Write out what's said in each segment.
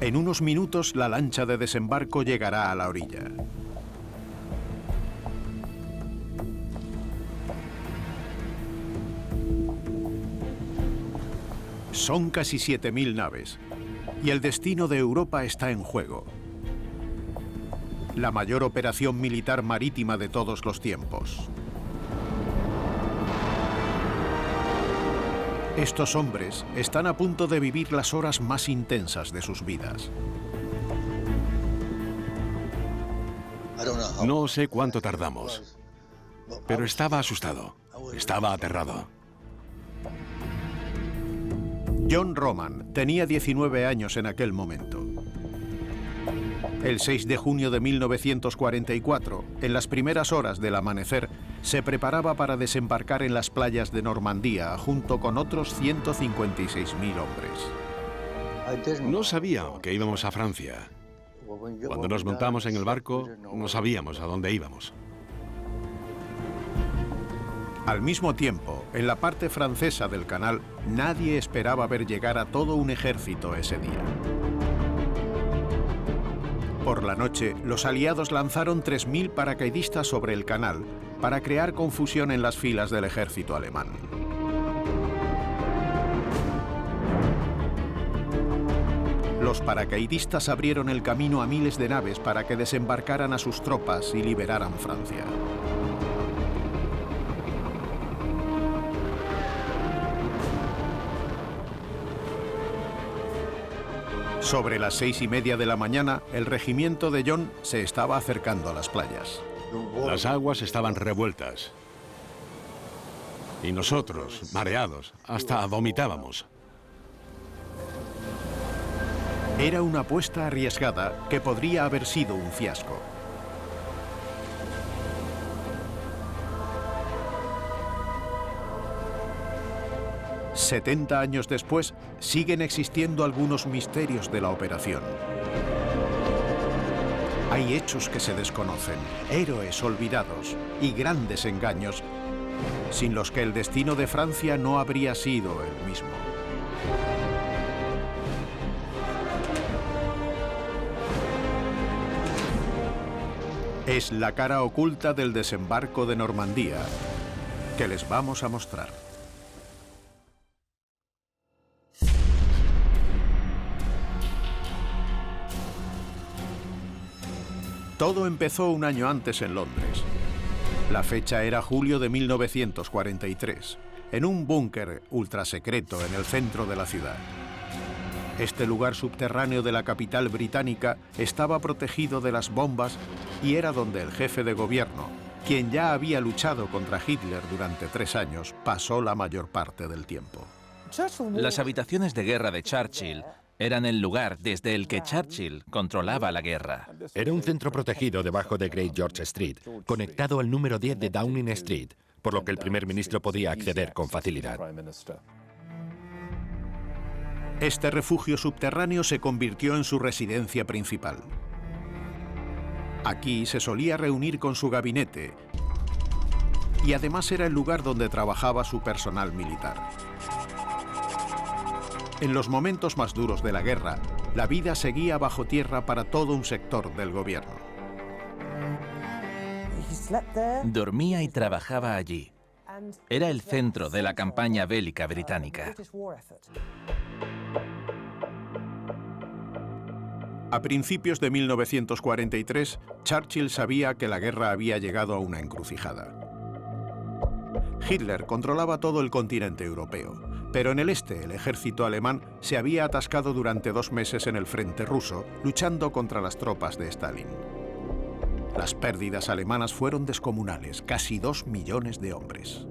En unos minutos la lancha de desembarco llegará a la orilla. Son casi 7.000 naves y el destino de Europa está en juego. La mayor operación militar marítima de todos los tiempos. Estos hombres están a punto de vivir las horas más intensas de sus vidas. No sé cuánto tardamos, pero estaba asustado, estaba aterrado. John Roman tenía 19 años en aquel momento. El 6 de junio de 1944, en las primeras horas del amanecer, se preparaba para desembarcar en las playas de Normandía junto con otros 156.000 hombres. No sabía que íbamos a Francia. Cuando nos montamos en el barco, no sabíamos a dónde íbamos. Al mismo tiempo, en la parte francesa del canal, nadie esperaba ver llegar a todo un ejército ese día. Por la noche, los aliados lanzaron 3.000 paracaidistas sobre el canal para crear confusión en las filas del ejército alemán. Los paracaidistas abrieron el camino a miles de naves para que desembarcaran a sus tropas y liberaran Francia. Sobre las 6:30 de la mañana, el regimiento de John se estaba acercando a las playas. Las aguas estaban revueltas. Y nosotros, mareados, hasta vomitábamos. Era una apuesta arriesgada que podría haber sido un fiasco. «70 años después, siguen existiendo algunos misterios de la operación. Hay hechos que se desconocen, héroes olvidados y grandes engaños, sin los que el destino de Francia no habría sido el mismo». Es la cara oculta del desembarco de Normandía que les vamos a mostrar. Todo empezó un año antes en Londres. La fecha era julio de 1943, en un búnker ultrasecreto en el centro de la ciudad. Este lugar subterráneo de la capital británica estaba protegido de las bombas y era donde el jefe de gobierno, quien ya había luchado contra Hitler durante 3 años, pasó la mayor parte del tiempo. Las habitaciones de guerra de Churchill eran el lugar desde el que Churchill controlaba la guerra. Era un centro protegido debajo de Great George Street, conectado al número 10 de Downing Street, por lo que el primer ministro podía acceder con facilidad. Este refugio subterráneo se convirtió en su residencia principal. Aquí se solía reunir con su gabinete y además era el lugar donde trabajaba su personal militar. En los momentos más duros de la guerra, la vida seguía bajo tierra para todo un sector del gobierno. Dormía y trabajaba allí. Era el centro de la campaña bélica británica. A principios de 1943, Churchill sabía que la guerra había llegado a una encrucijada. Hitler controlaba todo el continente europeo, pero en el este el ejército alemán se había atascado durante 2 meses en el frente ruso, luchando contra las tropas de Stalin. Las pérdidas alemanas fueron descomunales, casi 2 millones de hombres.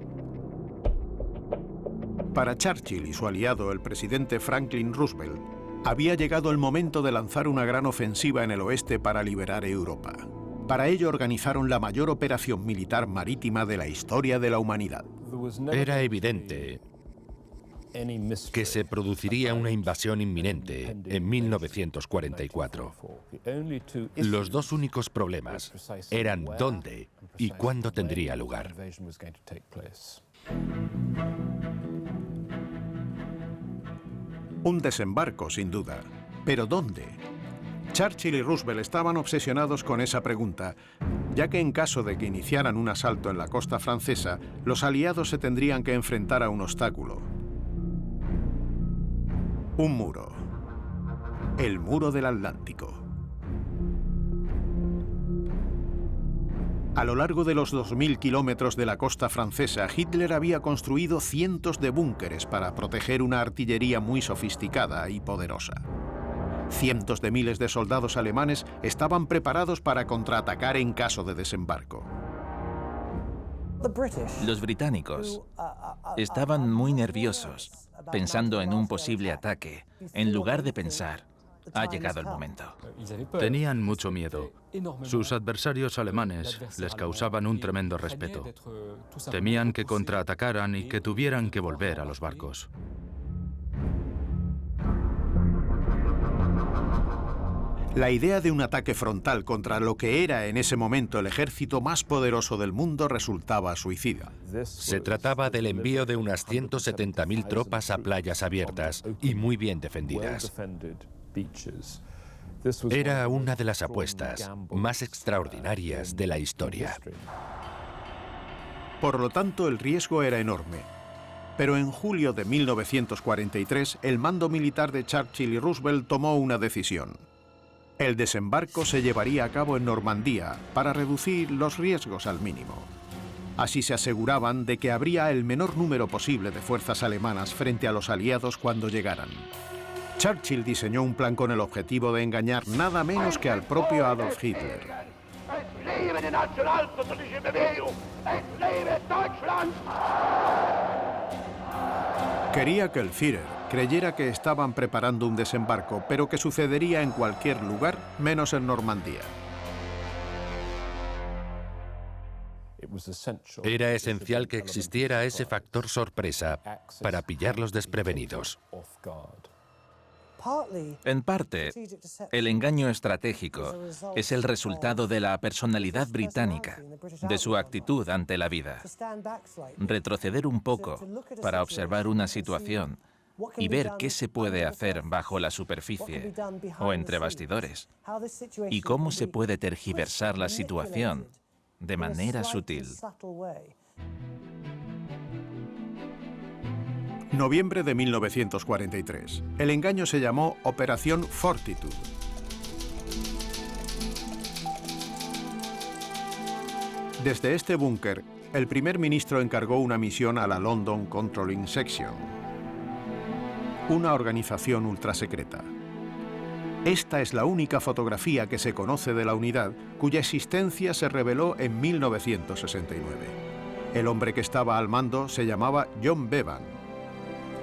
Para Churchill y su aliado, el presidente Franklin Roosevelt, había llegado el momento de lanzar una gran ofensiva en el oeste para liberar Europa. Para ello organizaron la mayor operación militar marítima de la historia de la humanidad. Era evidente que se produciría una invasión inminente en 1944. Los 2 únicos problemas eran dónde y cuándo tendría lugar. Un desembarco, sin duda, ¿Pero dónde? Churchill y Roosevelt estaban obsesionados con esa pregunta, ya que en caso de que iniciaran un asalto en la costa francesa, los aliados se tendrían que enfrentar a un obstáculo. Un muro. El muro del Atlántico. A lo largo de los 2.000 kilómetros de la costa francesa, Hitler había construido cientos de búnkeres para proteger una artillería muy sofisticada y poderosa. Cientos de miles de soldados alemanes estaban preparados para contraatacar en caso de desembarco. Los británicos estaban muy nerviosos, pensando en un posible ataque, en lugar de pensar, ha llegado el momento. Tenían mucho miedo. Sus adversarios alemanes les causaban un tremendo respeto. Temían que contraatacaran y que tuvieran que volver a los barcos. La idea de un ataque frontal contra lo que era en ese momento el ejército más poderoso del mundo resultaba suicida. Se trataba del envío de unas 170.000 tropas a playas abiertas y muy bien defendidas. Era una de las apuestas más extraordinarias de la historia. Por lo tanto, el riesgo era enorme. Pero en julio de 1943, el mando militar de Churchill y Roosevelt tomó una decisión. El desembarco se llevaría a cabo en Normandía para reducir los riesgos al mínimo. Así se aseguraban de que habría el menor número posible de fuerzas alemanas frente a los aliados cuando llegaran. Churchill diseñó un plan con el objetivo de engañar nada menos que al propio Adolf Hitler. Quería que el Führer creyera que estaban preparando un desembarco, pero que sucedería en cualquier lugar, menos en Normandía. Era esencial que existiera ese factor sorpresa para pillarlos desprevenidos. En parte, el engaño estratégico es el resultado de la personalidad británica, de su actitud ante la vida. Retroceder un poco para observar una situación y ver qué se puede hacer bajo la superficie o entre bastidores, y cómo se puede tergiversar la situación de manera sutil. Noviembre de 1943. El engaño se llamó Operación Fortitude. Desde este búnker, el primer ministro encargó una misión a la London Controlling Section, una organización ultrasecreta. Esta es la única fotografía que se conoce de la unidad, cuya existencia se reveló en 1969. El hombre que estaba al mando se llamaba John Bevan.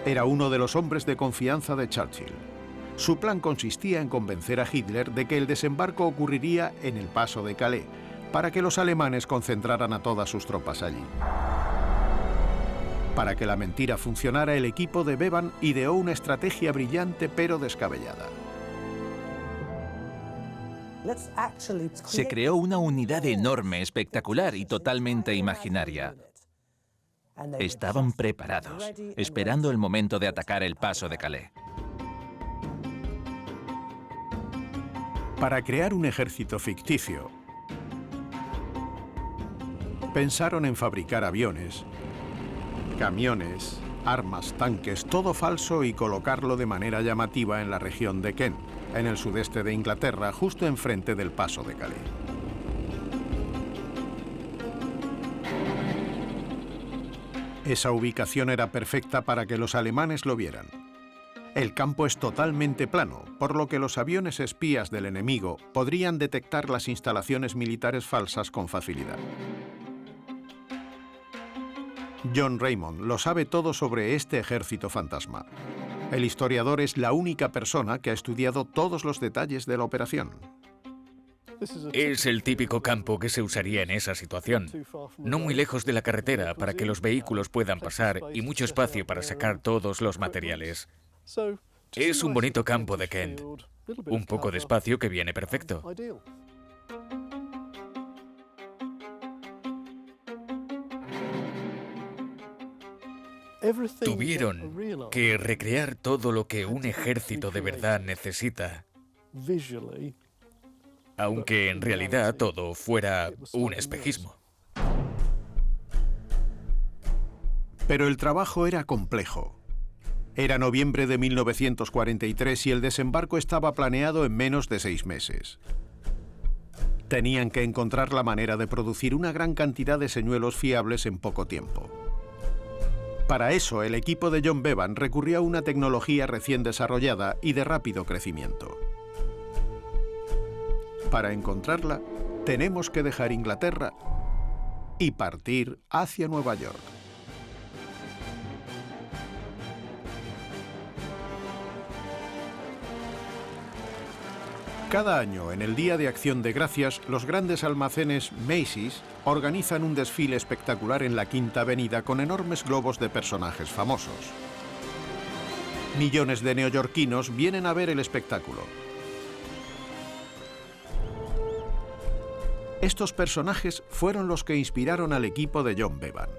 Era uno de los hombres de confianza de Churchill. Su plan consistía en convencer a Hitler de que el desembarco ocurriría en el paso de Calais, para que los alemanes concentraran a todas sus tropas allí. Para que la mentira funcionara, el equipo de Bevan ideó una estrategia brillante pero descabellada. Se creó una unidad enorme, espectacular y totalmente imaginaria. Estaban preparados, esperando el momento de atacar el paso de Calais. Para crear un ejército ficticio, pensaron en fabricar aviones, camiones, armas, tanques, todo falso, y colocarlo de manera llamativa en la región de Kent, en el sudeste de Inglaterra, justo enfrente del paso de Calais. Esa ubicación era perfecta para que los alemanes lo vieran. El campo es totalmente plano, por lo que los aviones espías del enemigo podrían detectar las instalaciones militares falsas con facilidad. John Raymond lo sabe todo sobre este ejército fantasma. El historiador es la única persona que ha estudiado todos los detalles de la operación. Es el típico campo que se usaría en esa situación. No muy lejos de la carretera para que los vehículos puedan pasar y mucho espacio para sacar todos los materiales. Es un bonito campo de Kent. Un poco de espacio que viene perfecto. Tuvieron que recrear todo lo que un ejército de verdad necesita, aunque en realidad todo fuera un espejismo. Pero el trabajo era complejo. Era noviembre de 1943 y el desembarco estaba planeado en menos de 6 meses. Tenían que encontrar la manera de producir una gran cantidad de señuelos fiables en poco tiempo. Para eso, el equipo de John Bevan recurrió a una tecnología recién desarrollada y de rápido crecimiento. Para encontrarla, tenemos que dejar Inglaterra y partir hacia Nueva York. Cada año, en el Día de Acción de Gracias, los grandes almacenes Macy's organizan un desfile espectacular en la Quinta Avenida con enormes globos de personajes famosos. Millones de neoyorquinos vienen a ver el espectáculo. Estos personajes fueron los que inspiraron al equipo de John Bevan.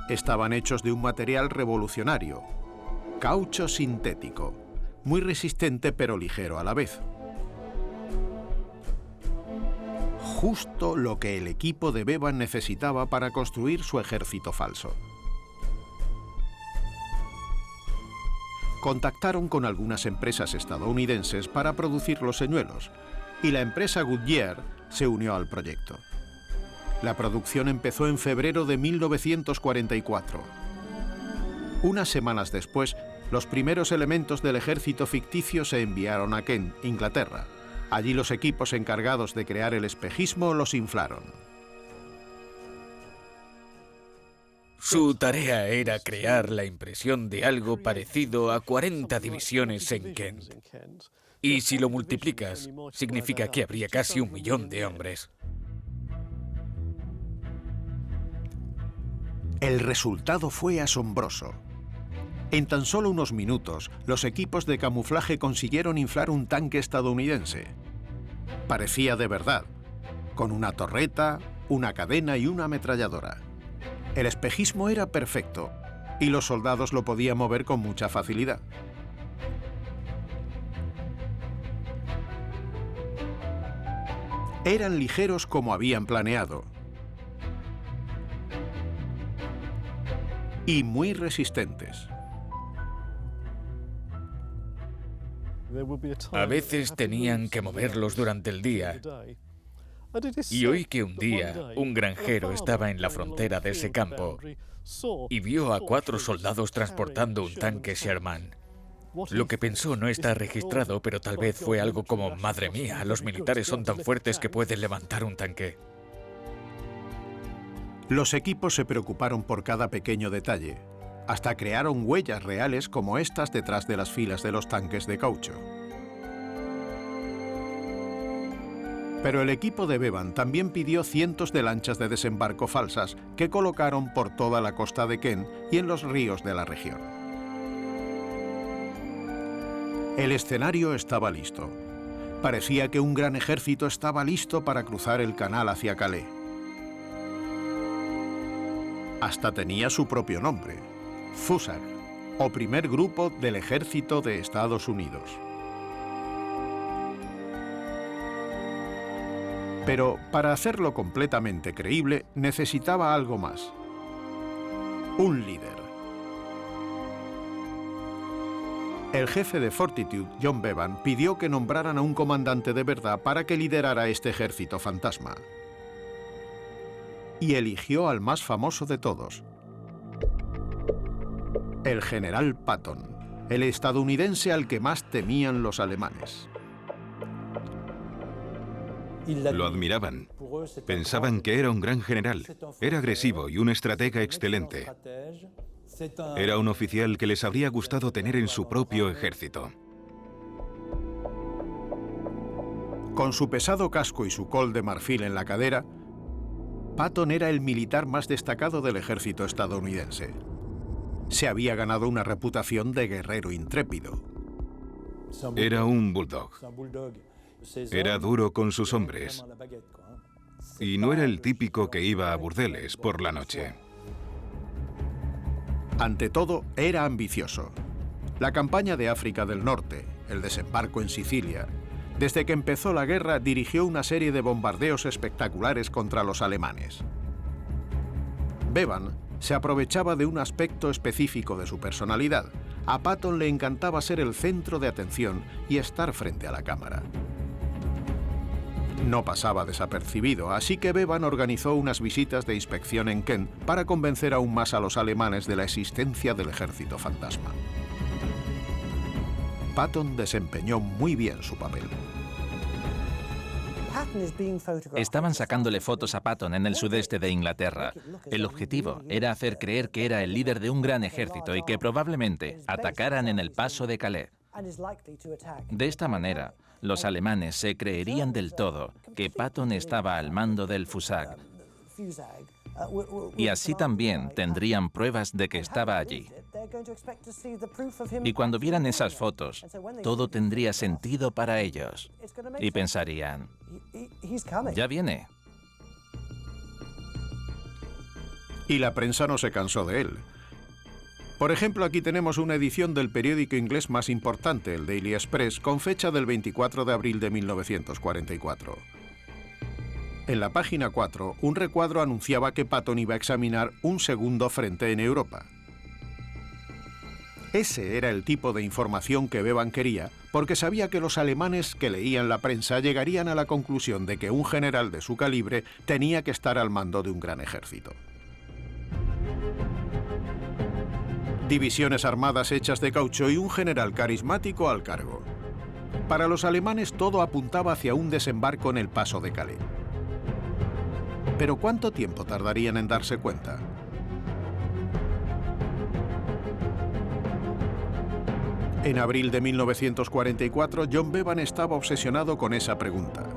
Estaban hechos de un material revolucionario, caucho sintético, muy resistente pero ligero a la vez. Justo lo que el equipo de Bevan necesitaba para construir su ejército falso. Contactaron con algunas empresas estadounidenses para producir los señuelos, y la empresa Goodyear se unió al proyecto. La producción empezó en febrero de 1944. Unas semanas después, los primeros elementos del ejército ficticio se enviaron a Kent, Inglaterra. Allí los equipos encargados de crear el espejismo los inflaron. Su tarea era crear la impresión de algo parecido a 40 divisiones en Kent. Y si lo multiplicas, significa que habría casi 1 millón de hombres. El resultado fue asombroso. En tan solo unos minutos, los equipos de camuflaje consiguieron inflar un tanque estadounidense. Parecía de verdad, con una torreta, una cadena y una ametralladora. El espejismo era perfecto, y los soldados lo podían mover con mucha facilidad. Eran ligeros como habían planeado, y muy resistentes. A veces tenían que moverlos durante el día. Y oí que un día un granjero estaba en la frontera de ese campo y vio a 4 soldados transportando un tanque Sherman. Lo que pensó no está registrado, pero tal vez fue algo como: madre mía, los militares son tan fuertes que pueden levantar un tanque. Los equipos se preocuparon por cada pequeño detalle. Hasta crearon huellas reales como estas detrás de las filas de los tanques de caucho. Pero el equipo de Bevan también pidió cientos de lanchas de desembarco falsas que colocaron por toda la costa de Kent y en los ríos de la región. El escenario estaba listo. Parecía que un gran ejército estaba listo para cruzar el canal hacia Calais. Hasta tenía su propio nombre: FUSAR, o Primer Grupo del Ejército de Estados Unidos. Pero para hacerlo completamente creíble, necesitaba algo más: un líder. El jefe de Fortitude, John Bevan, pidió que nombraran a un comandante de verdad para que liderara este ejército fantasma. Y eligió al más famoso de todos: el general Patton, el estadounidense al que más temían los alemanes. Lo admiraban. Pensaban que era un gran general. Era agresivo y un estratega excelente. Era un oficial que les habría gustado tener en su propio ejército. Con su pesado casco y su col de marfil en la cadera, Patton era el militar más destacado del ejército estadounidense. Se había ganado una reputación de guerrero intrépido. Era un bulldog. Era duro con sus hombres. Y no era el típico que iba a burdeles por la noche. Ante todo, era ambicioso. La campaña de África del Norte, el desembarco en Sicilia. Desde que empezó la guerra, dirigió una serie de bombardeos espectaculares contra los alemanes. Bevan se aprovechaba de un aspecto específico de su personalidad. A Patton le encantaba ser el centro de atención y estar frente a la cámara. No pasaba desapercibido, así que Bevan organizó unas visitas de inspección en Kent para convencer aún más a los alemanes de la existencia del ejército fantasma. Patton desempeñó muy bien su papel. Estaban sacándole fotos a Patton en el sudeste de Inglaterra. El objetivo era hacer creer que era el líder de un gran ejército y que probablemente atacaran en el paso de Calais. De esta manera, los alemanes se creerían del todo que Patton estaba al mando del FUSAG. Y así también tendrían pruebas de que estaba allí. Y cuando vieran esas fotos, todo tendría sentido para ellos. Y pensarían, ya viene. Y la prensa no se cansó de él. Por ejemplo, aquí tenemos una edición del periódico inglés más importante, el Daily Express, con fecha del 24 de abril de 1944. En la página 4, un recuadro anunciaba que Patton iba a examinar un segundo frente en Europa. Ese era el tipo de información que Bevan quería, porque sabía que los alemanes que leían la prensa llegarían a la conclusión de que un general de su calibre tenía que estar al mando de un gran ejército. Divisiones armadas hechas de caucho y un general carismático al cargo. Para los alemanes todo apuntaba hacia un desembarco en el paso de Calais. ¿Pero cuánto tiempo tardarían en darse cuenta? En abril de 1944, John Bevan estaba obsesionado con esa pregunta.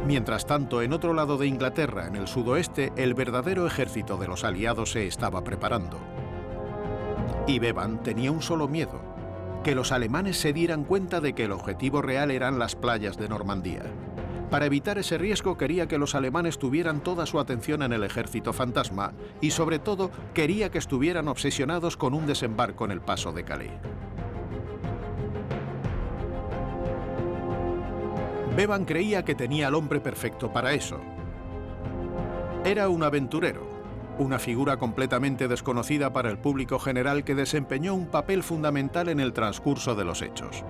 Mientras tanto, en otro lado de Inglaterra, en el sudoeste, el verdadero ejército de los aliados se estaba preparando. Y Bevan tenía un solo miedo: que los alemanes se dieran cuenta de que el objetivo real eran las playas de Normandía. Para evitar ese riesgo, quería que los alemanes tuvieran toda su atención en el ejército fantasma y, sobre todo, quería que estuvieran obsesionados con un desembarco en el paso de Calais. Bevan creía que tenía al hombre perfecto para eso. Era un aventurero, una figura completamente desconocida para el público general que desempeñó un papel fundamental en el transcurso de los hechos.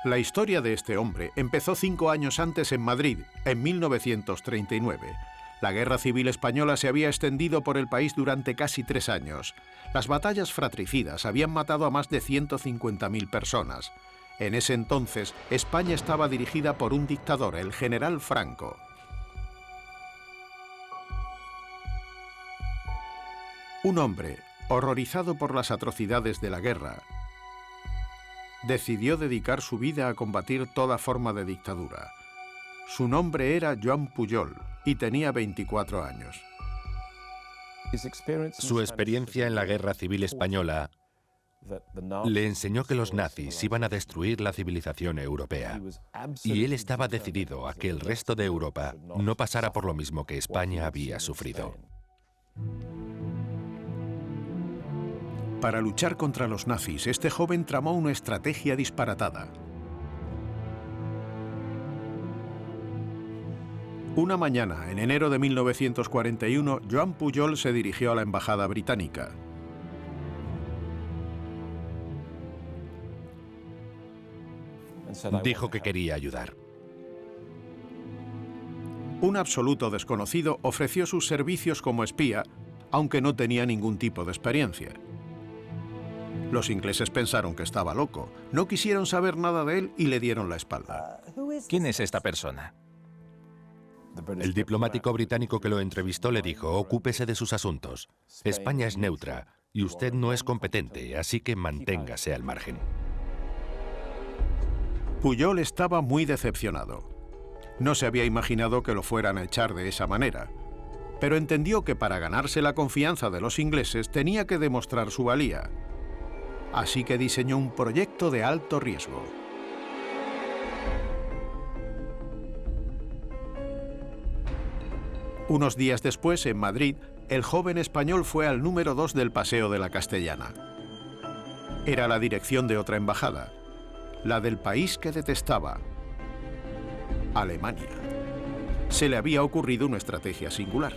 La historia de este hombre empezó 5 años antes en Madrid, en 1939. La Guerra Civil Española se había extendido por el país durante casi 3 años. Las batallas fratricidas habían matado a más de 150.000 personas. En ese entonces, España estaba dirigida por un dictador, el general Franco. Un hombre, horrorizado por las atrocidades de la guerra, decidió dedicar su vida a combatir toda forma de dictadura. Su nombre era Joan Pujol y tenía 24 años. Su experiencia en la Guerra Civil Española le enseñó que los nazis iban a destruir la civilización europea. Y él estaba decidido a que el resto de Europa no pasara por lo mismo que España había sufrido. Para luchar contra los nazis, este joven tramó una estrategia disparatada. Una mañana, en enero de 1941, Joan Pujol se dirigió a la embajada británica. Dijo que quería ayudar. Un absoluto desconocido ofreció sus servicios como espía, aunque no tenía ningún tipo de experiencia. Los ingleses pensaron que estaba loco, no quisieron saber nada de él y le dieron la espalda. ¿Quién es esta persona? El diplomático británico que lo entrevistó le dijo: ocúpese de sus asuntos. España es neutra y usted no es competente, así que manténgase al margen. Pujol estaba muy decepcionado. No se había imaginado que lo fueran a echar de esa manera, pero entendió que para ganarse la confianza de los ingleses tenía que demostrar su valía. así que diseñó un proyecto de alto riesgo. Unos días después, en Madrid, el joven español fue al número 2 del Paseo de la Castellana. Era la dirección de otra embajada, la del país que detestaba, Alemania. Se le había ocurrido una estrategia singular.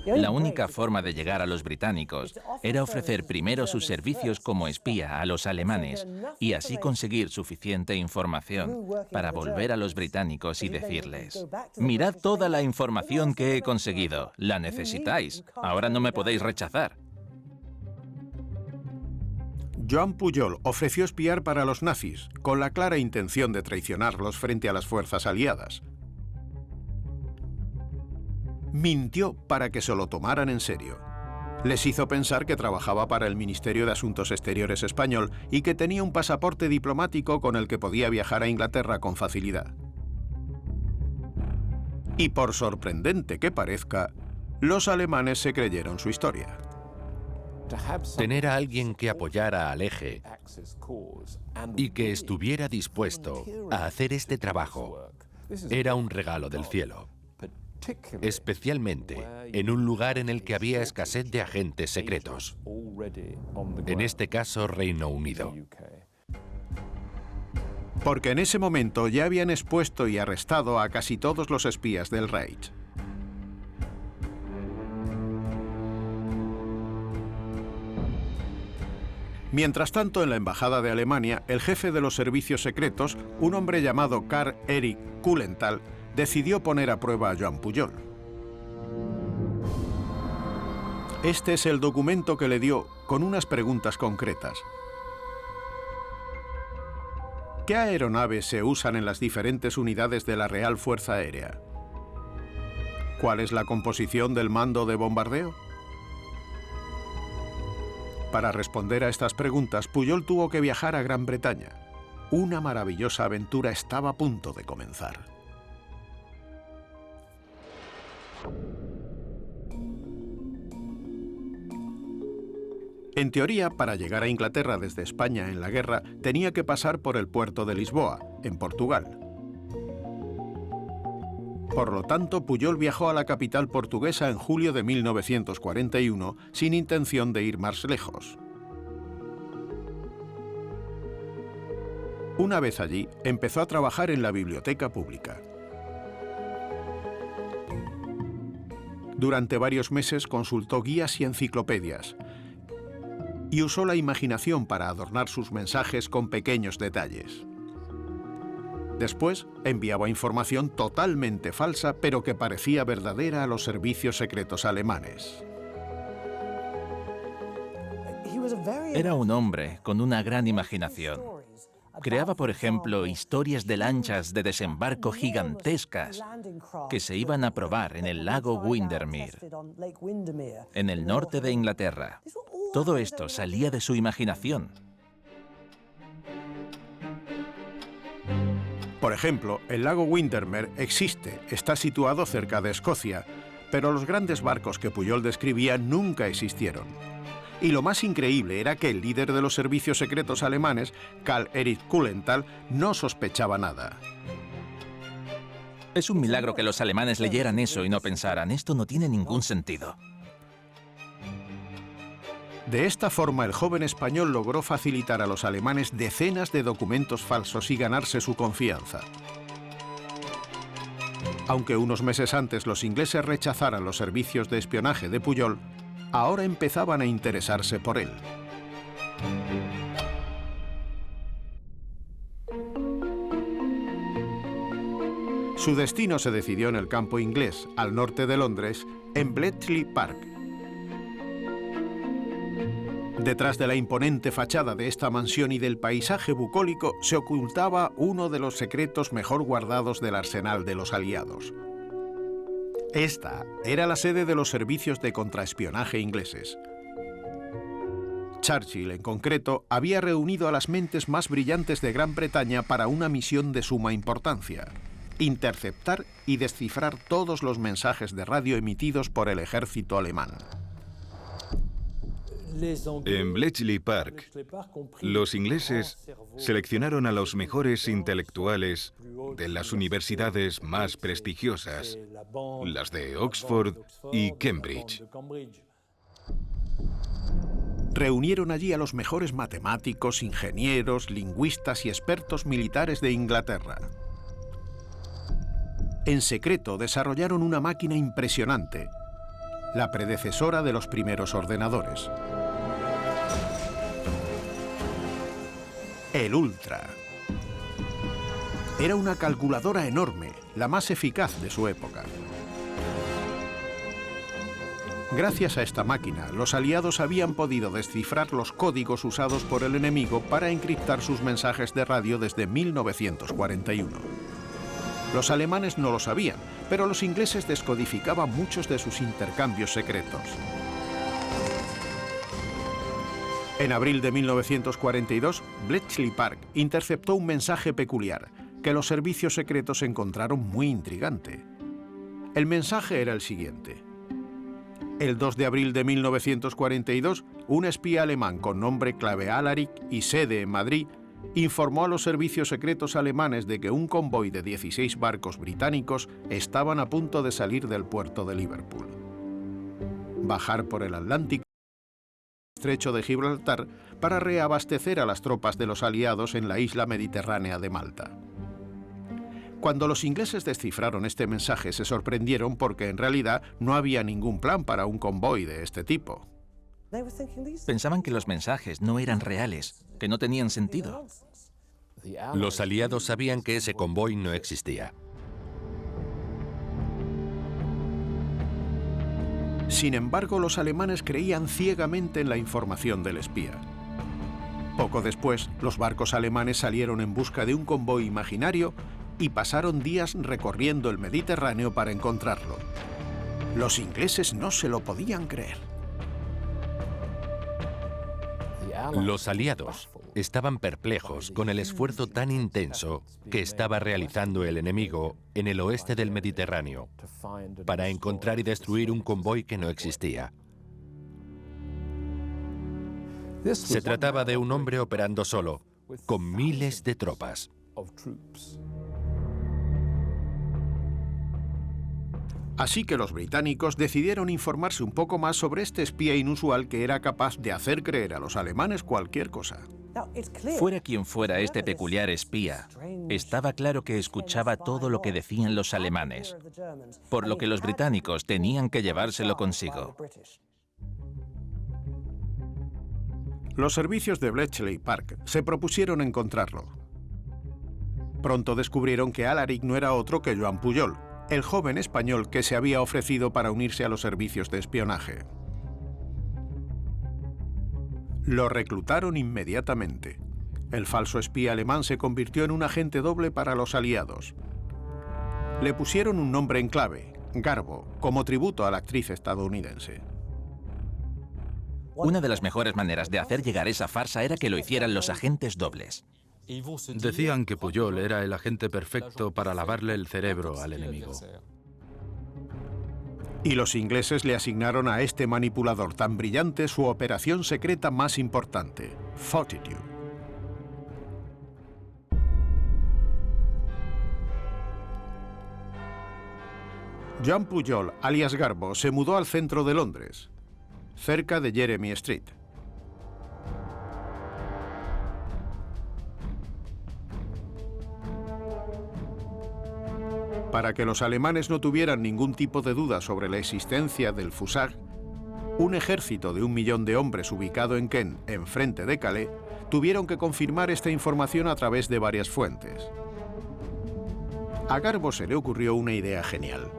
La única forma de llegar a los británicos era ofrecer primero sus servicios como espía a los alemanes y así conseguir suficiente información para volver a los británicos y decirles: mirad toda la información que he conseguido, la necesitáis, ahora no me podéis rechazar. Joan Pujol ofreció espiar para los nazis, con la clara intención de traicionarlos frente a las fuerzas aliadas. Mintió para que se lo tomaran en serio. Les hizo pensar que trabajaba para el Ministerio de Asuntos Exteriores español y que tenía un pasaporte diplomático con el que podía viajar a Inglaterra con facilidad. Y por sorprendente que parezca, los alemanes se creyeron su historia. Tener a alguien que apoyara al eje y que estuviera dispuesto a hacer este trabajo era un regalo del cielo, especialmente en un lugar en el que había escasez de agentes secretos, en este caso Reino Unido. Porque en ese momento ya habían expuesto y arrestado a casi todos los espías del Reich. Mientras tanto, en la embajada de Alemania, el jefe de los servicios secretos, un hombre llamado Karl Erich Kulenthal, decidió poner a prueba a Joan Pujol. Este es el documento que le dio con unas preguntas concretas. ¿Qué aeronaves se usan en las diferentes unidades de la Real Fuerza Aérea? ¿Cuál es la composición del mando de bombardeo? Para responder a estas preguntas, Pujol tuvo que viajar a Gran Bretaña. Una maravillosa aventura estaba a punto de comenzar. En teoría, para llegar a Inglaterra desde España en la guerra, tenía que pasar por el puerto de Lisboa, en Portugal. Por lo tanto, Pujol viajó a la capital portuguesa en julio de 1941 sin intención de ir más lejos. Una vez allí, empezó a trabajar en la biblioteca pública. Durante varios meses consultó guías y enciclopedias y usó la imaginación para adornar sus mensajes con pequeños detalles. Después, enviaba información totalmente falsa, pero que parecía verdadera a los servicios secretos alemanes. Era un hombre con una gran imaginación. Creaba, por ejemplo, historias de lanchas de desembarco gigantescas que se iban a probar en el lago Windermere, en el norte de Inglaterra. Todo esto salía de su imaginación. Por ejemplo, el lago Windermere existe, está situado cerca de Escocia, pero los grandes barcos que Pujol describía nunca existieron. Y lo más increíble era que el líder de los servicios secretos alemanes, Karl Erich Kulenthal, no sospechaba nada. Es un milagro que los alemanes leyeran eso y no pensaran: esto no tiene ningún sentido. De esta forma, el joven español logró facilitar a los alemanes decenas de documentos falsos y ganarse su confianza. Aunque unos meses antes los ingleses rechazaran los servicios de espionaje de Pujol, ahora empezaban a interesarse por él. Su destino se decidió en el campo inglés, al norte de Londres, en Bletchley Park. Detrás de la imponente fachada de esta mansión y del paisaje bucólico se ocultaba uno de los secretos mejor guardados del arsenal de los aliados. Esta era la sede de los servicios de contraespionaje ingleses. Churchill, en concreto, había reunido a las mentes más brillantes de Gran Bretaña para una misión de suma importancia: interceptar y descifrar todos los mensajes de radio emitidos por el ejército alemán. En Bletchley Park, los ingleses seleccionaron a los mejores intelectuales de las universidades más prestigiosas, las de Oxford y Cambridge. Reunieron allí a los mejores matemáticos, ingenieros, lingüistas y expertos militares de Inglaterra. En secreto desarrollaron una máquina impresionante, la predecesora de los primeros ordenadores. El Ultra. Era una calculadora enorme, la más eficaz de su época. Gracias a esta máquina, los aliados habían podido descifrar los códigos usados por el enemigo para encriptar sus mensajes de radio desde 1941. Los alemanes no lo sabían, pero los ingleses descodificaban muchos de sus intercambios secretos. En abril de 1942, Bletchley Park interceptó un mensaje peculiar que los servicios secretos encontraron muy intrigante. El mensaje era el siguiente. El 2 de abril de 1942, un espía alemán con nombre clave Alaric y sede en Madrid informó a los servicios secretos alemanes de que un convoy de 16 barcos británicos estaban a punto de salir del puerto de Liverpool, bajar por el Atlántico y el estrecho de Gibraltar para reabastecer a las tropas de los aliados en la isla mediterránea de Malta. Cuando los ingleses descifraron este mensaje, se sorprendieron porque en realidad no había ningún plan para un convoy de este tipo. Pensaban que los mensajes no eran reales, que no tenían sentido. Los aliados sabían que ese convoy no existía. Sin embargo, los alemanes creían ciegamente en la información del espía. Poco después, los barcos alemanes salieron en busca de un convoy imaginario y pasaron días recorriendo el Mediterráneo para encontrarlo. Los ingleses no se lo podían creer. Los aliados estaban perplejos con el esfuerzo tan intenso que estaba realizando el enemigo en el oeste del Mediterráneo para encontrar y destruir un convoy que no existía. Se trataba de un hombre operando solo, con miles de tropas. Así que los británicos decidieron informarse un poco más sobre este espía inusual que era capaz de hacer creer a los alemanes cualquier cosa. Fuera quien fuera este peculiar espía, estaba claro que escuchaba todo lo que decían los alemanes, por lo que los británicos tenían que llevárselo consigo. Los servicios de Bletchley Park se propusieron encontrarlo. Pronto descubrieron que Alaric no era otro que Joan Pujol, el joven español que se había ofrecido para unirse a los servicios de espionaje. Lo reclutaron inmediatamente. El falso espía alemán se convirtió en un agente doble para los aliados. Le pusieron un nombre en clave, Garbo, como tributo a la actriz estadounidense. Una de las mejores maneras de hacer llegar esa farsa era que lo hicieran los agentes dobles. Decían que Pujol era el agente perfecto para lavarle el cerebro al enemigo. Y los ingleses le asignaron a este manipulador tan brillante su operación secreta más importante, Fortitude. Joan Pujol, alias Garbo, se mudó al centro de Londres, cerca de Jeremy Street. Para que los alemanes no tuvieran ningún tipo de duda sobre la existencia del Fusag, un ejército de 1 millón de hombres ubicado en Kent, enfrente de Calais, tuvieron que confirmar esta información a través de varias fuentes. A Garbo se le ocurrió una idea genial.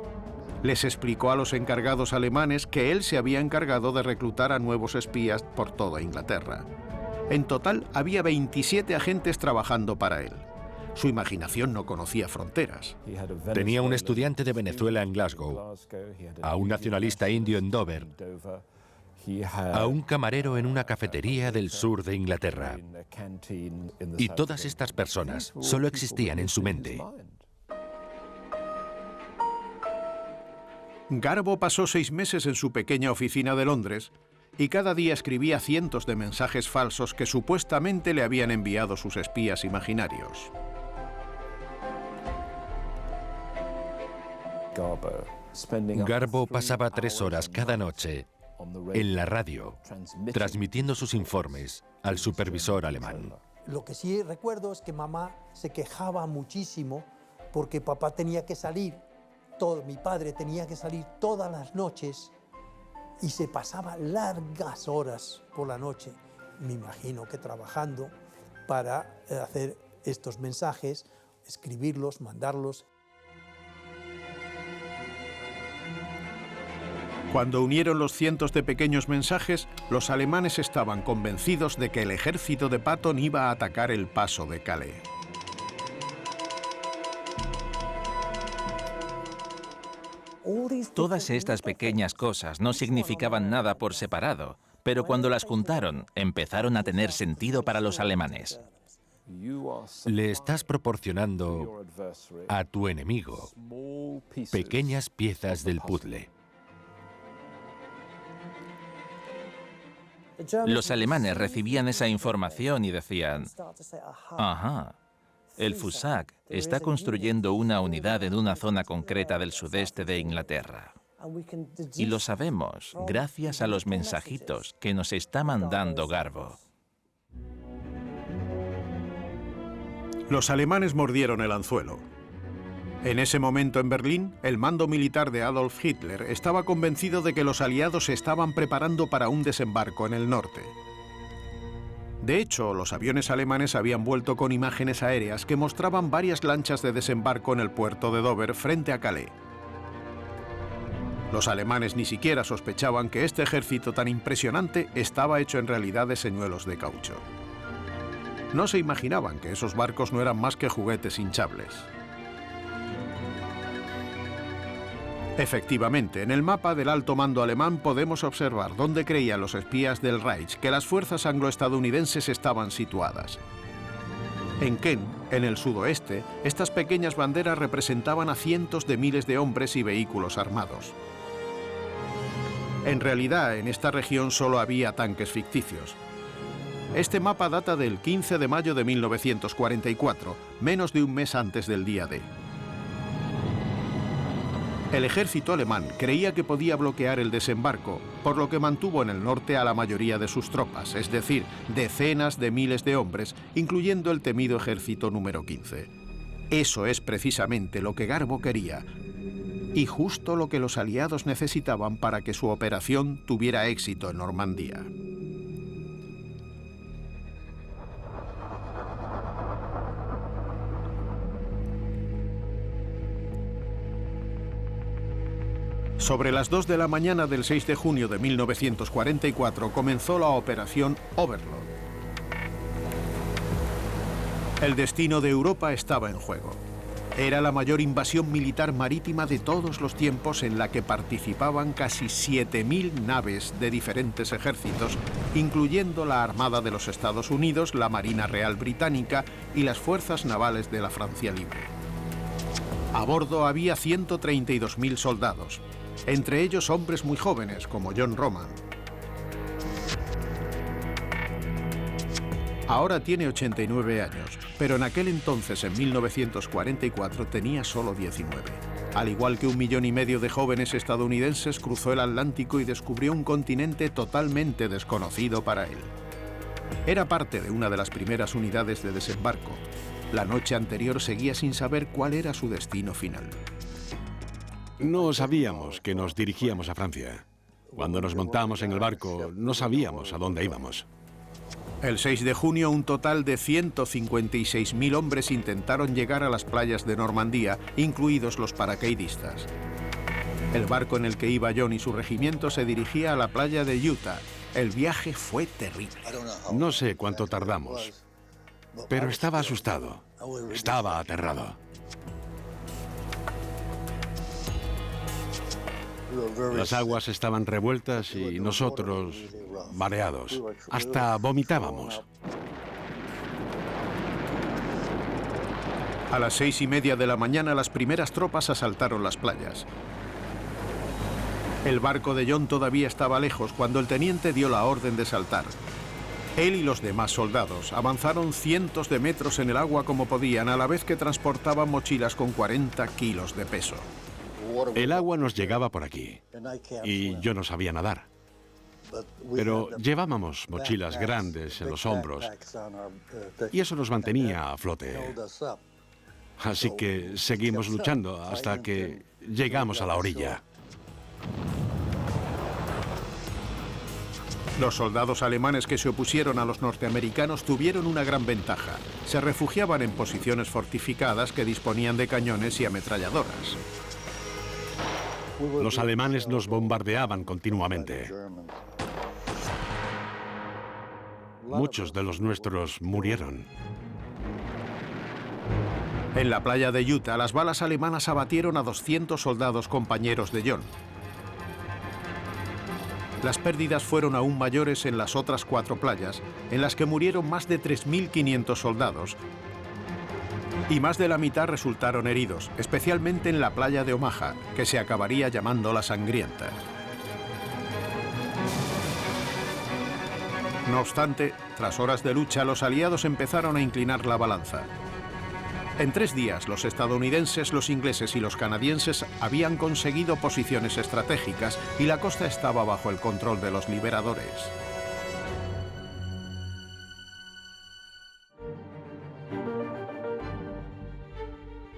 Les explicó a los encargados alemanes que él se había encargado de reclutar a nuevos espías por toda Inglaterra. En total había 27 agentes trabajando para él. Su imaginación no conocía fronteras. Tenía un estudiante de Venezuela en Glasgow, a un nacionalista indio en Dover, a un camarero en una cafetería del sur de Inglaterra. Y todas estas personas solo existían en su mente. Garbo pasó 6 meses en su pequeña oficina de Londres y cada día escribía cientos de mensajes falsos que supuestamente le habían enviado sus espías imaginarios. Garbo pasaba 3 horas cada noche en la radio, transmitiendo sus informes al supervisor alemán. Lo que sí recuerdo es que mamá se quejaba muchísimo porque papá tenía que salir, mi padre tenía que salir todas las noches y se pasaba largas horas por la noche, me imagino que trabajando para hacer estos mensajes, escribirlos, mandarlos. Cuando unieron los cientos de pequeños mensajes, los alemanes estaban convencidos de que el ejército de Patton iba a atacar el paso de Calais. Todas estas pequeñas cosas no significaban nada por separado, pero cuando las juntaron, empezaron a tener sentido para los alemanes. Le estás proporcionando a tu enemigo pequeñas piezas del puzzle. Los alemanes recibían esa información y decían, ajá, el FUSAC está construyendo una unidad en una zona concreta del sudeste de Inglaterra. Y lo sabemos gracias a los mensajitos que nos está mandando Garbo. Los alemanes mordieron el anzuelo. En ese momento en Berlín, el mando militar de Adolf Hitler estaba convencido de que los aliados se estaban preparando para un desembarco en el norte. De hecho, los aviones alemanes habían vuelto con imágenes aéreas que mostraban varias lanchas de desembarco en el puerto de Dover frente a Calais. Los alemanes ni siquiera sospechaban que este ejército tan impresionante estaba hecho en realidad de señuelos de caucho. No se imaginaban que esos barcos no eran más que juguetes hinchables. Efectivamente, en el mapa del alto mando alemán podemos observar dónde creían los espías del Reich que las fuerzas anglo-estadounidenses estaban situadas. En Kent, en el sudoeste, estas pequeñas banderas representaban a cientos de miles de hombres y vehículos armados. En realidad, en esta región solo había tanques ficticios. Este mapa data del 15 de mayo de 1944, menos de un mes antes del día D. El ejército alemán creía que podía bloquear el desembarco, por lo que mantuvo en el norte a la mayoría de sus tropas, es decir, decenas de miles de hombres, incluyendo el temido ejército número 15. Eso es precisamente lo que Garbo quería, y justo lo que los aliados necesitaban para que su operación tuviera éxito en Normandía. Sobre las 2 de la mañana del 6 de junio de 1944 comenzó la operación Overlord. El destino de Europa estaba en juego. Era la mayor invasión militar marítima de todos los tiempos en la que participaban casi 7.000 naves de diferentes ejércitos, incluyendo la Armada de los Estados Unidos, la Marina Real Británica y las Fuerzas Navales de la Francia Libre. A bordo había 132.000 soldados, entre ellos hombres muy jóvenes como John Roman. Ahora tiene 89 años, pero en aquel entonces, en 1944, tenía solo 19. Al igual que 1,5 millones de jóvenes estadounidenses, cruzó el Atlántico y descubrió un continente totalmente desconocido para él. Era parte de una de las primeras unidades de desembarco. La noche anterior seguía sin saber cuál era su destino final. No sabíamos que nos dirigíamos a Francia. Cuando nos montamos en el barco, no sabíamos a dónde íbamos. El 6 de junio, un total de 156.000 hombres intentaron llegar a las playas de Normandía, incluidos los paracaidistas. El barco en el que iba John y su regimiento se dirigía a la playa de Utah. El viaje fue terrible. No sé cuánto tardamos, pero estaba asustado. Estaba aterrado. Las aguas estaban revueltas y nosotros mareados. Hasta vomitábamos. A las 6:30 de la mañana, las primeras tropas asaltaron las playas. El barco de John todavía estaba lejos cuando el teniente dio la orden de saltar. Él y los demás soldados avanzaron cientos de metros en el agua como podían, a la vez que transportaban mochilas con 40 kilos de peso. El agua nos llegaba por aquí y yo no sabía nadar. Pero llevábamos mochilas grandes en los hombros y eso nos mantenía a flote. Así que seguimos luchando hasta que llegamos a la orilla. Los soldados alemanes que se opusieron a los norteamericanos tuvieron una gran ventaja. Se refugiaban en posiciones fortificadas que disponían de cañones y ametralladoras. Los alemanes nos bombardeaban continuamente. Muchos de los nuestros murieron. En la playa de Utah, las balas alemanas abatieron a 200 soldados compañeros de John. Las pérdidas fueron aún mayores en las otras 4 playas, en las que murieron más de 3.500 soldados, y más de la mitad resultaron heridos, especialmente en la playa de Omaha, que se acabaría llamando La Sangrienta. No obstante, tras horas de lucha, los aliados empezaron a inclinar la balanza. En 3 días, los estadounidenses, los ingleses y los canadienses habían conseguido posiciones estratégicas y la costa estaba bajo el control de los liberadores.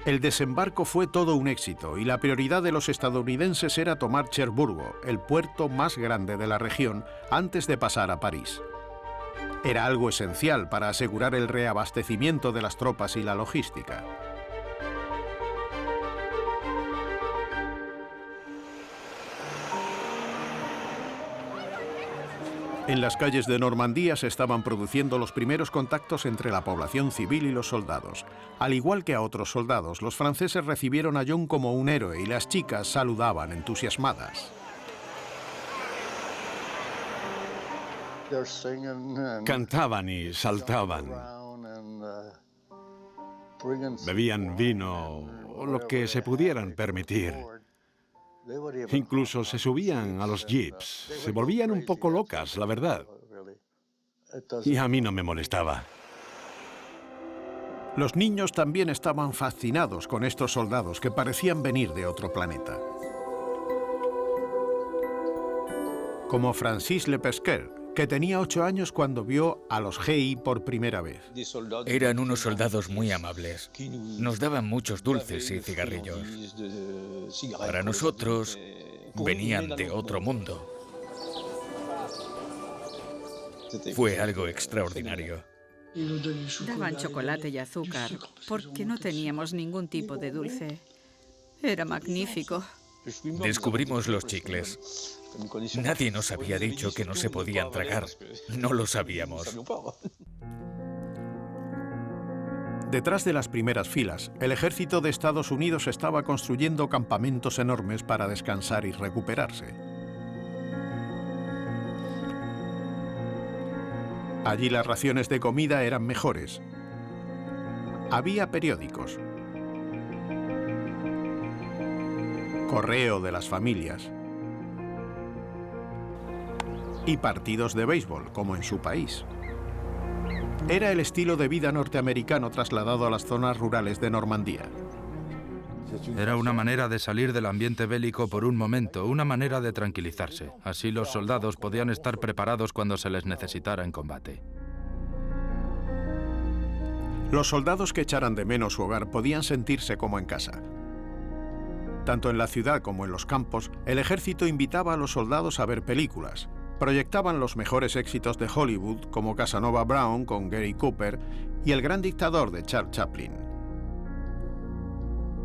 El desembarco fue todo un éxito y la prioridad de los estadounidenses era tomar Cherburgo, el puerto más grande de la región, antes de pasar a París. Era algo esencial para asegurar el reabastecimiento de las tropas y la logística. En las calles de Normandía se estaban produciendo los primeros contactos entre la población civil y los soldados. Al igual que a otros soldados, los franceses recibieron a John como un héroe y las chicas saludaban entusiasmadas. Cantaban y saltaban. Bebían vino o lo que se pudieran permitir. Incluso se subían a los jeeps. Se volvían un poco locas, la verdad. Y a mí no me molestaba. Los niños también estaban fascinados con estos soldados que parecían venir de otro planeta. Como Francis Lepesquer, que tenía 8 años cuando vio a los GI por primera vez. Eran unos soldados muy amables. Nos daban muchos dulces y cigarrillos. Para nosotros, venían de otro mundo. Fue algo extraordinario. Daban chocolate y azúcar, porque no teníamos ningún tipo de dulce. Era magnífico. Descubrimos los chicles. Nadie nos había dicho que no se podían tragar. No lo sabíamos. Detrás de las primeras filas, el ejército de Estados Unidos estaba construyendo campamentos enormes para descansar y recuperarse. Allí las raciones de comida eran mejores. Había periódicos, correo de las familias y partidos de béisbol, como en su país. Era el estilo de vida norteamericano trasladado a las zonas rurales de Normandía. Era una manera de salir del ambiente bélico por un momento, una manera de tranquilizarse. Así los soldados podían estar preparados cuando se les necesitara en combate. Los soldados que echaran de menos su hogar podían sentirse como en casa. Tanto en la ciudad como en los campos, el ejército invitaba a los soldados a ver películas. Proyectaban los mejores éxitos de Hollywood, como Casanova Brown con Gary Cooper y El gran dictador de Charles Chaplin.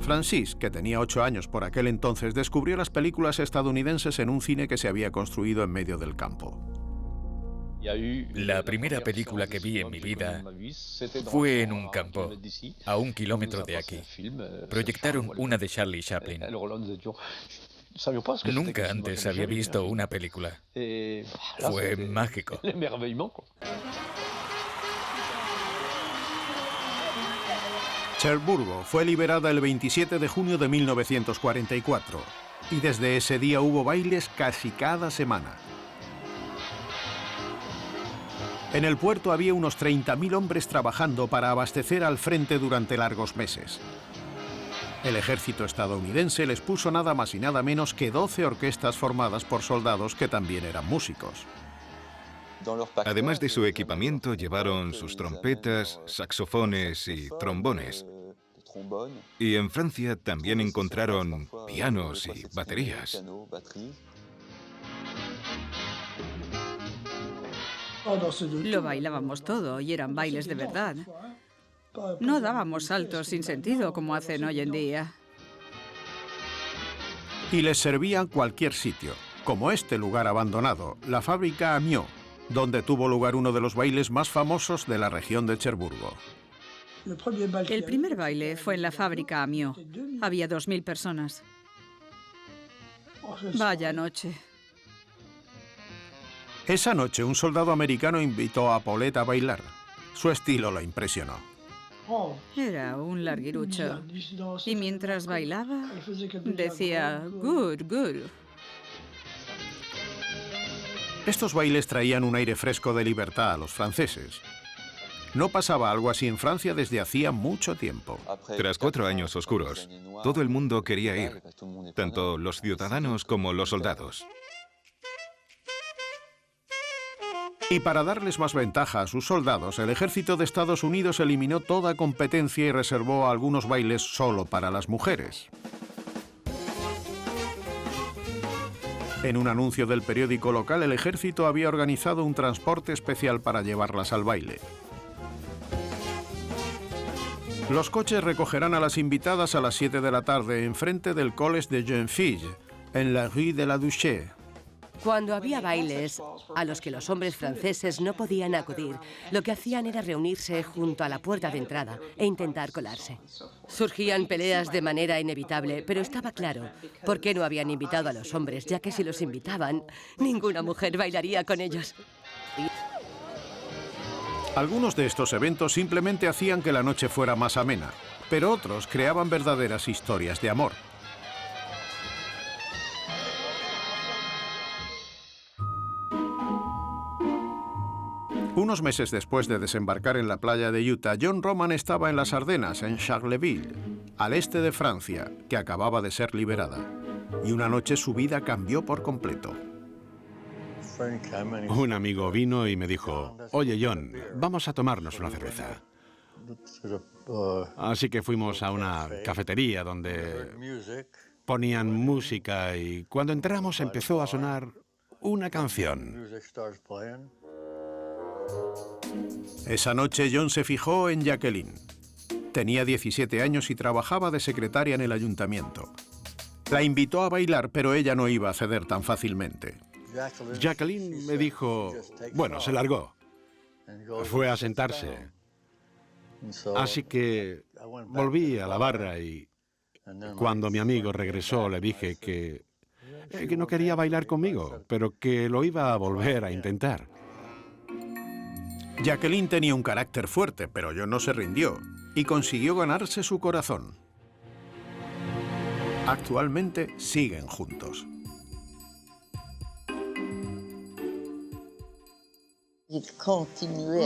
Francis, que tenía 8 años por aquel entonces, descubrió las películas estadounidenses en un cine que se había construido en medio del campo. La primera película que vi en mi vida fue en un campo, a 1 kilómetro de aquí. Proyectaron una de Charlie Chaplin. Nunca antes había visto una película. Fue mágico. Cherburgo fue liberada el 27 de junio de 1944. Y desde ese día hubo bailes casi cada semana. En el puerto había unos 30.000 hombres trabajando para abastecer al frente durante largos meses. El ejército estadounidense les puso nada más y nada menos que 12 orquestas formadas por soldados que también eran músicos. Además de su equipamiento, llevaron sus trompetas, saxofones y trombones. Y en Francia también encontraron pianos y baterías. Lo bailábamos todo y eran bailes de verdad. No dábamos saltos sin sentido como hacen hoy en día. Y les servían cualquier sitio, como este lugar abandonado, la fábrica Amiot, donde tuvo lugar uno de los bailes más famosos de la región de Cherburgo. El primer baile fue en la fábrica Amiot. Había 2.000 personas. Vaya noche. Esa noche un soldado americano invitó a Paulette a bailar. Su estilo lo impresionó. Era un larguirucho. Y mientras bailaba, decía, good, good. Estos bailes traían un aire fresco de libertad a los franceses. No pasaba algo así en Francia desde hacía mucho tiempo. Tras 4 años oscuros, todo el mundo quería ir, tanto los ciudadanos como los soldados. Y para darles más ventaja a sus soldados, el ejército de Estados Unidos eliminó toda competencia y reservó algunos bailes solo para las mujeres. En un anuncio del periódico local, el ejército había organizado un transporte especial para llevarlas al baile. Los coches recogerán a las invitadas a las 7 de la tarde enfrente del Collège de Jeunes Filles, en la Rue de la Duché. Cuando había bailes a los que los hombres franceses no podían acudir, lo que hacían era reunirse junto a la puerta de entrada e intentar colarse. Surgían peleas de manera inevitable, pero estaba claro por qué no habían invitado a los hombres, ya que si los invitaban, ninguna mujer bailaría con ellos. Algunos de estos eventos simplemente hacían que la noche fuera más amena, pero otros creaban verdaderas historias de amor. Unos meses después de desembarcar en la playa de Utah, John Roman estaba en las Ardenas, en Charleville, al este de Francia, que acababa de ser liberada. Y una noche su vida cambió por completo. Un amigo vino y me dijo, oye John, vamos a tomarnos una cerveza. Así que fuimos a una cafetería donde ponían música y cuando entramos empezó a sonar una canción. Esa noche John se fijó en Jacqueline. Tenía 17 años y trabajaba de secretaria en el ayuntamiento. La invitó a bailar, pero ella no iba a ceder tan fácilmente. Jacqueline me dijo, bueno, se largó. Fue a sentarse. Así que volví a la barra y cuando mi amigo regresó le dije que no quería bailar conmigo, pero que lo iba a volver a intentar. Jacqueline tenía un carácter fuerte, pero John no se rindió y consiguió ganarse su corazón. Actualmente siguen juntos.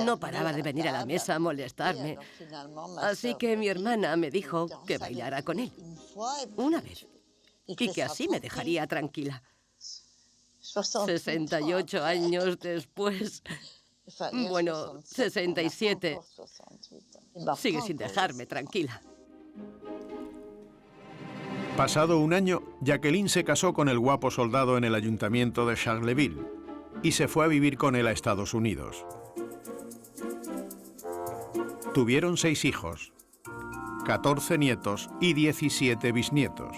No paraba de venir a la mesa a molestarme, así que mi hermana me dijo que bailara con él una vez y que así me dejaría tranquila. 68 años después, bueno, 67, sigue sin dejarme tranquila. Pasado un año, Jacqueline se casó con el guapo soldado en el ayuntamiento de Charleville y se fue a vivir con él a Estados Unidos. Tuvieron 6 hijos, 14 nietos y 17 bisnietos.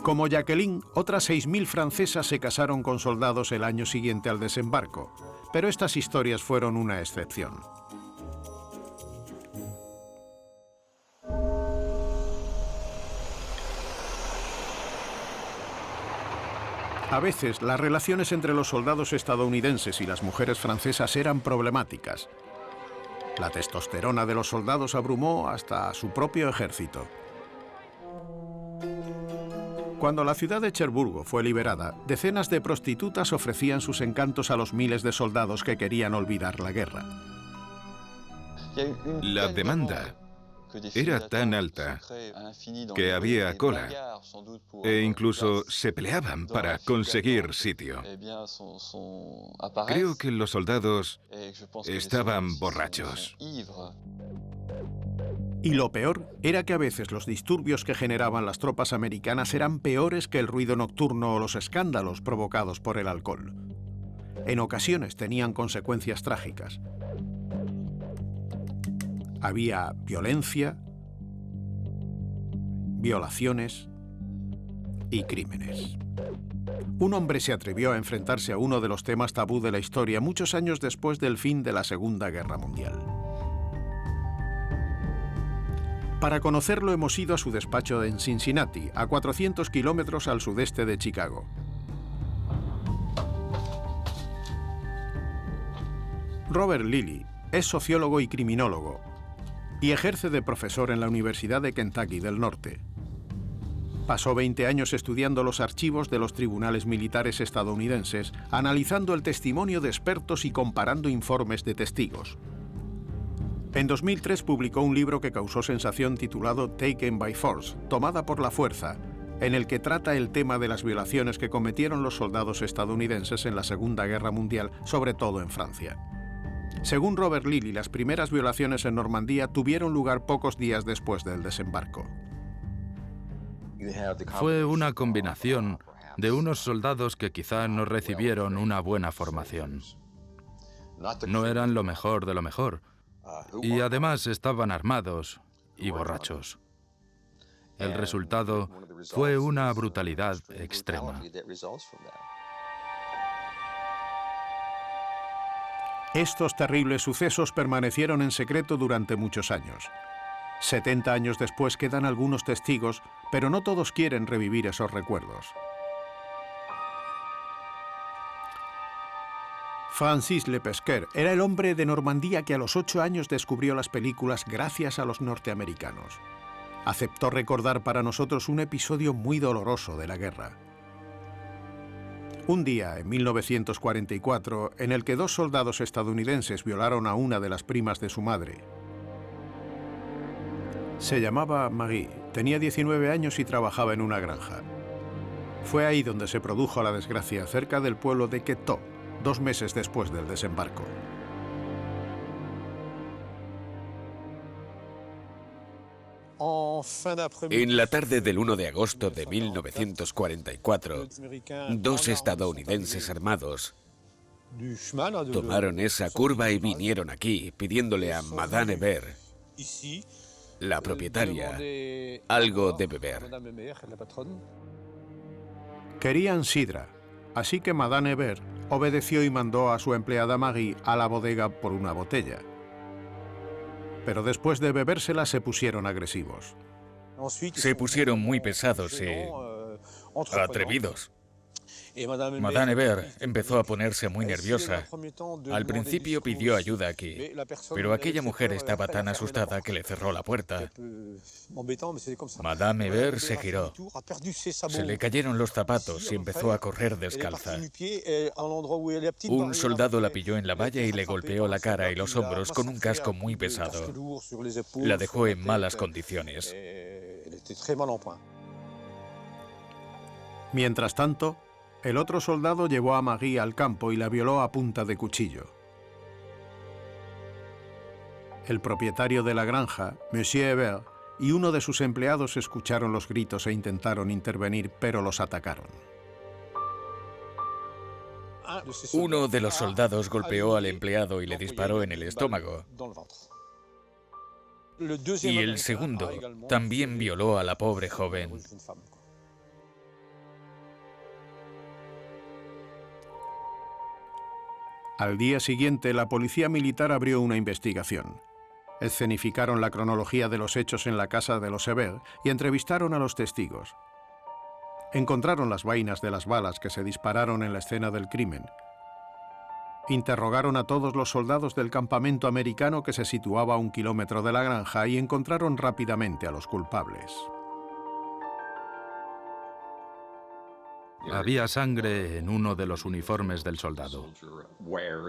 Como Jacqueline, otras 6.000 francesas se casaron con soldados el año siguiente al desembarco, pero estas historias fueron una excepción. A veces, las relaciones entre los soldados estadounidenses y las mujeres francesas eran problemáticas. La testosterona de los soldados abrumó hasta a su propio ejército. Cuando la ciudad de Cherburgo fue liberada, decenas de prostitutas ofrecían sus encantos a los miles de soldados que querían olvidar la guerra. La demanda era tan alta que había cola e incluso se peleaban para conseguir sitio. Creo que los soldados estaban borrachos. Y lo peor era que a veces los disturbios que generaban las tropas americanas eran peores que el ruido nocturno o los escándalos provocados por el alcohol. En ocasiones tenían consecuencias trágicas. Había violencia, violaciones y crímenes. Un hombre se atrevió a enfrentarse a uno de los temas tabú de la historia muchos años después del fin de la Segunda Guerra Mundial. Para conocerlo hemos ido a su despacho en Cincinnati, a 400 kilómetros al sudeste de Chicago. Robert Lilly es sociólogo y criminólogo y ejerce de profesor en la Universidad de Kentucky del Norte. Pasó 20 años estudiando los archivos de los tribunales militares estadounidenses, analizando el testimonio de expertos y comparando informes de testigos. En 2003 publicó un libro que causó sensación titulado Taken by Force, tomada por la fuerza, en el que trata el tema de las violaciones que cometieron los soldados estadounidenses en la Segunda Guerra Mundial, sobre todo en Francia. Según Robert Lilly, las primeras violaciones en Normandía tuvieron lugar pocos días después del desembarco. Fue una combinación de unos soldados que quizá no recibieron una buena formación. No eran lo mejor de lo mejor. Y además estaban armados y borrachos. El resultado fue una brutalidad extrema. Estos terribles sucesos permanecieron en secreto durante muchos años. 70 años después quedan algunos testigos, pero no todos quieren revivir esos recuerdos. Francis Lepesquer era el hombre de Normandía que a los 8 años descubrió las películas gracias a los norteamericanos. Aceptó recordar para nosotros un episodio muy doloroso de la guerra. Un día, en 1944, en el que 2 soldados estadounidenses violaron a una de las primas de su madre. Se llamaba Marie, tenía 19 años y trabajaba en una granja. Fue ahí donde se produjo la desgracia, cerca del pueblo de Queteau, 2 meses después del desembarco. En la tarde del 1 de agosto de 1944, 2 estadounidenses armados tomaron esa curva y vinieron aquí, pidiéndole a Madame Hébert, la propietaria, algo de beber. Querían sidra, así que Madame Hébert obedeció y mandó a su empleada Marie a la bodega por una botella. Pero después de bebérsela se pusieron agresivos. Se pusieron muy pesados y atrevidos. Madame Hébert empezó a ponerse muy nerviosa. Al principio pidió ayuda aquí, pero aquella mujer estaba tan asustada que le cerró la puerta. Madame Hébert se giró. Se le cayeron los zapatos y empezó a correr descalza. Un soldado la pilló en la valla y le golpeó la cara y los hombros con un casco muy pesado. La dejó en malas condiciones. Mientras tanto, el otro soldado llevó a Marie al campo y la violó a punta de cuchillo. El propietario de la granja, Monsieur Hébert, y uno de sus empleados escucharon los gritos e intentaron intervenir, pero los atacaron. Uno de los soldados golpeó al empleado y le disparó en el estómago. Y el segundo también violó a la pobre joven. Al día siguiente, la policía militar abrió una investigación. Escenificaron la cronología de los hechos en la casa de los Hébert y entrevistaron a los testigos. Encontraron las vainas de las balas que se dispararon en la escena del crimen. Interrogaron a todos los soldados del campamento americano que se situaba a 1 kilómetro de la granja y encontraron rápidamente a los culpables. Había sangre en uno de los uniformes del soldado.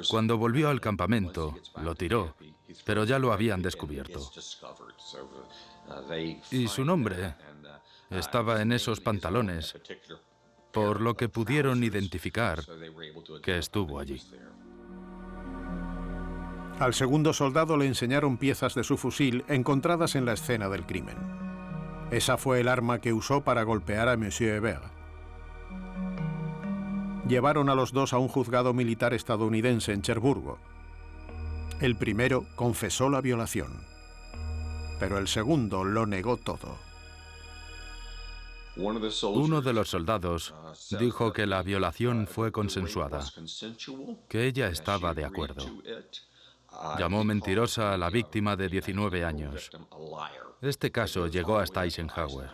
Cuando volvió al campamento, lo tiró, pero ya lo habían descubierto. Y su nombre estaba en esos pantalones, por lo que pudieron identificar que estuvo allí. Al segundo soldado le enseñaron piezas de su fusil encontradas en la escena del crimen. Esa fue el arma que usó para golpear a Monsieur Hebert. Llevaron a los dos a un juzgado militar estadounidense en Cherburgo. El primero confesó la violación, pero el segundo lo negó todo. Uno de los soldados dijo que la violación fue consensuada, que ella estaba de acuerdo. Llamó mentirosa a la víctima de 19 años. Este caso llegó hasta Eisenhower.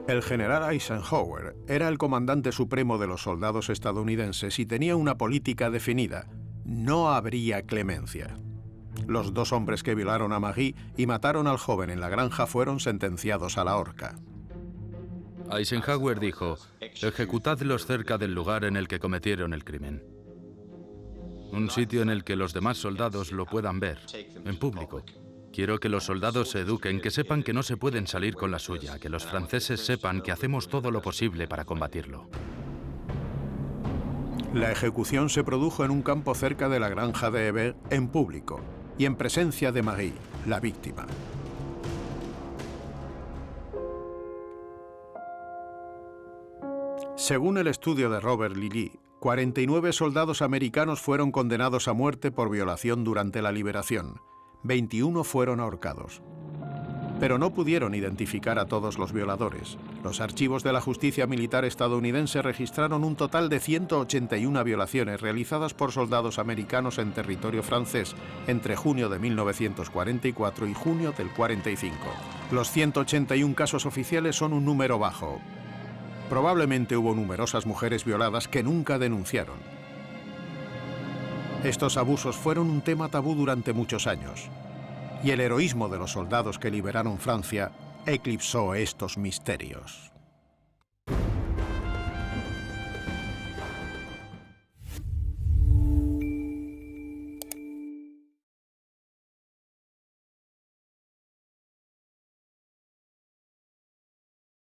El general Eisenhower era el comandante supremo de los soldados estadounidenses y tenía una política definida: no habría clemencia. Los dos hombres que violaron a Marie y mataron al joven en la granja fueron sentenciados a la horca. Eisenhower dijo: ejecutadlos cerca del lugar en el que cometieron el crimen. Un sitio en el que los demás soldados lo puedan ver, en público. Quiero que los soldados se eduquen, que sepan que no se pueden salir con la suya, que los franceses sepan que hacemos todo lo posible para combatirlo. La ejecución se produjo en un campo cerca de la granja de Hebert, en público, y en presencia de Marie, la víctima. Según el estudio de Robert Lilly, 49 soldados americanos fueron condenados a muerte por violación durante la liberación. 21 fueron ahorcados. Pero no pudieron identificar a todos los violadores. Los archivos de la justicia militar estadounidense registraron un total de 181 violaciones realizadas por soldados americanos en territorio francés entre junio de 1944 y junio del 45. Los 181 casos oficiales son un número bajo. Probablemente hubo numerosas mujeres violadas que nunca denunciaron. Estos abusos fueron un tema tabú durante muchos años, y el heroísmo de los soldados que liberaron Francia eclipsó estos misterios.